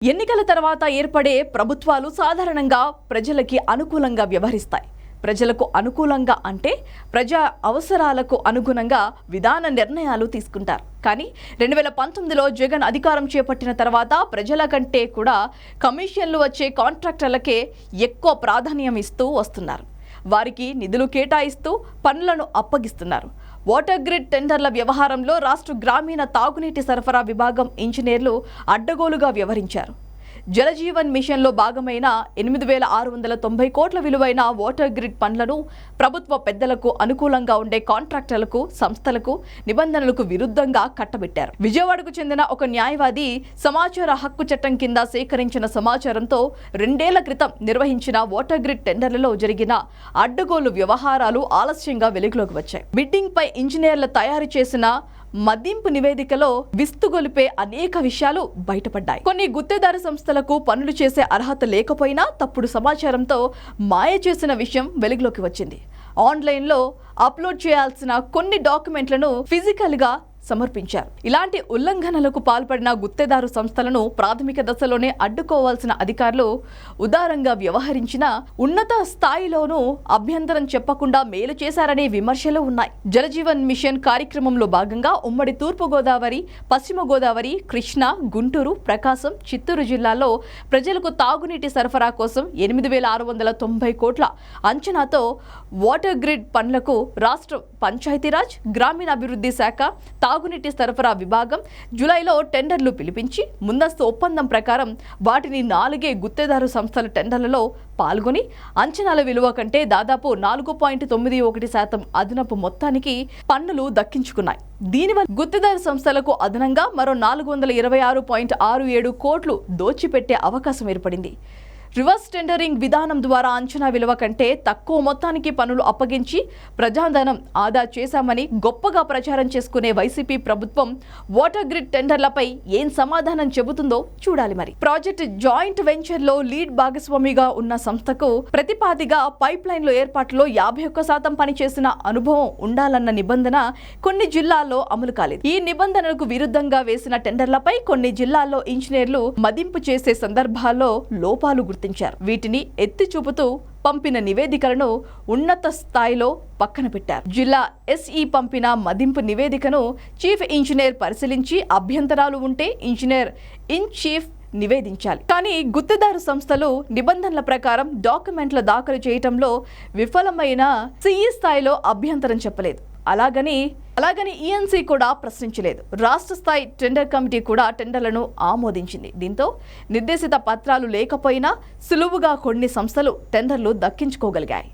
ఎన్నికల తర్వాత ఏర్పడే ప్రభుత్వాలు సాధారణంగా ప్రజలకి అనుకూలంగా వ్యవహరిస్తాయి. ప్రజలకు అనుకూలంగా అంటే ప్రజా అవసరాలకు అనుగుణంగా విధాన నిర్ణయాలు తీసుకుంటారు. కానీ 2019లో జగన్ అధికారం చేపట్టిన తర్వాత ప్రజల కంటే కూడా కమిషన్లు వచ్చే కాంట్రాక్టర్లకే ఎక్కువ ప్రాధాన్యం ఇస్తూ వస్తున్నారు. వారికి నిధులు కేటాయిస్తూ పనులను అప్పగిస్తున్నారు. వాటర్ గ్రిడ్ టెండర్ల వ్యవహారంలో రాష్ట్ర గ్రామీణ తాగునీటి సరఫరా విభాగం ఇంజనీర్లు అడ్డగోలుగా వ్యవహరించారు. జలజీవన్ మిషన్లో భాగమైన 8,690 కోట్ల విలువైన వాటర్ గ్రిడ్ పనులను ప్రభుత్వ పెద్దలకు అనుకూలంగా ఉండే కాంట్రాక్టర్లకు, సంస్థలకు నిబంధనలకు విరుద్ధంగా కట్టబెట్టారు. విజయవాడకు చెందిన ఒక న్యాయవాది సమాచార హక్కు చట్టం కింద సేకరించిన సమాచారంతో 2 ఏళ్ల క్రితం నిర్వహించిన వాటర్ గ్రిడ్ టెండర్లలో జరిగిన అడ్డగోలు వ్యవహారాలు ఆలస్యంగా వెలుగులోకి వచ్చాయి. బిడ్డింగ్ పై ఇంజనీర్లు తయారు చేసిన మదింపు నివేదికలో విస్తుగొలిపే అనేక విషయాలు బయటపడ్డాయి. కొన్ని గుత్తేదారు సంస్థలకు పనులు చేసే అర్హత లేకపోయినా తప్పుడు సమాచారంతో మాయ చేసిన విషయం వెలుగులోకి వచ్చింది. ఆన్లైన్లో అప్లోడ్ చేయాల్సిన కొన్ని డాక్యుమెంట్లను ఫిజికల్గా సమర్పించారు. ఇలాంటి ఉల్లంఘనలకు పాల్పడిన గుత్తేదారు సంస్థలను ప్రాథమిక దశలోనే అడ్డుకోవాల్సిన అధికారులు ఉదారంగా వ్యవహరించిన ఉన్నత స్థాయిలోనూ అభ్యంతరం చెప్పకుండా మేలు చేశారనే విమర్శలు ఉన్నాయి. జలజీవన్ మిషన్ కార్యక్రమంలో భాగంగా ఉమ్మడి తూర్పు గోదావరి, పశ్చిమ గోదావరి, కృష్ణా, గుంటూరు, ప్రకాశం, చిత్తూరు జిల్లాల్లో ప్రజలకు తాగునీటి సరఫరా కోసం 8,690 కోట్ల అంచనాతో వాటర్ గ్రిడ్ పనులకు రాష్ట్ర పంచాయతీరాజ్, గ్రామీణాభివృద్ధి శాఖ, తాగునీటి సరఫరా విభాగం జూలైలో టెండర్లు పిలిపించి ముందస్తు ఒప్పందం ప్రకారం వాటిని 4 గుత్తేదారు సంస్థల టెండర్లలో పాల్గొని అంచనాల విలువ కంటే దాదాపు 4.91% అదనపు మొత్తానికి పన్నులు దక్కించుకున్నాయి. దీనివల్ల గుత్తేదారు సంస్థలకు అదనంగా మరో 426.67 కోట్లు దోచిపెట్టే అవకాశం ఏర్పడింది. రివర్స్ టెండరింగ్ విధానం ద్వారా అంచనా విలువ కంటే తక్కువ మొత్తానికి పనులు అప్పగించి ప్రజాధనం ఆదా చేశామని గొప్పగా ప్రచారం చేసుకునే వైసీపీ ప్రభుత్వం వాటర్ గ్రిడ్ టెండర్లపై ఏం సమాధానం చెబుతుందో చూడాలి. మరి ప్రాజెక్ట్ జాయింట్ వెంచర్లో లీడ్ భాగస్వామిగా ఉన్న సంస్థకు ప్రతిపాదిగా పైప్ లైన్ల ఏర్పాటులో 51% పనిచేసిన అనుభవం ఉండాలన్న నిబంధన కొన్ని జిల్లాల్లో అమలు కాలేదు. ఈ నిబంధనలకు విరుద్ధంగా వేసిన టెండర్లపై కొన్ని జిల్లాల్లో ఇంజనీర్లు మదింపు చేసే సందర్భాల్లో లోపాలు గుర్తించారు. వీటిని ఎత్తి చూపుతూ పంపిన నివేదికలను ఉన్నత స్థాయిలో పక్కన పెట్టారు. జిల్లా ఎస్ఈ పంపిన మదింపు నివేదికను చీఫ్ ఇంజనీర్ పరిశీలించి అభ్యంతరాలు ఉంటే ఇంజనీర్ ఇన్ చీఫ్ నివేదించాలి. కానీ గుత్తేదారు సంస్థలు నిబంధనల ప్రకారం డాక్యుమెంట్ల దాఖలు చేయటంలో విఫలమైన సిఈ స్థాయిలో అభ్యంతరం చెప్పలేదు. అలాగని ఈఎన్సీ కూడా ప్రశ్నించలేదు. రాష్ట్ర స్థాయి టెండర్ కమిటీ కూడా టెండర్లను ఆమోదించింది. దీంతో నిర్దేశిత పత్రాలు లేకపోయినా సులువుగా కొన్ని సంస్థలు టెండర్లు దక్కించుకోగలిగాయి.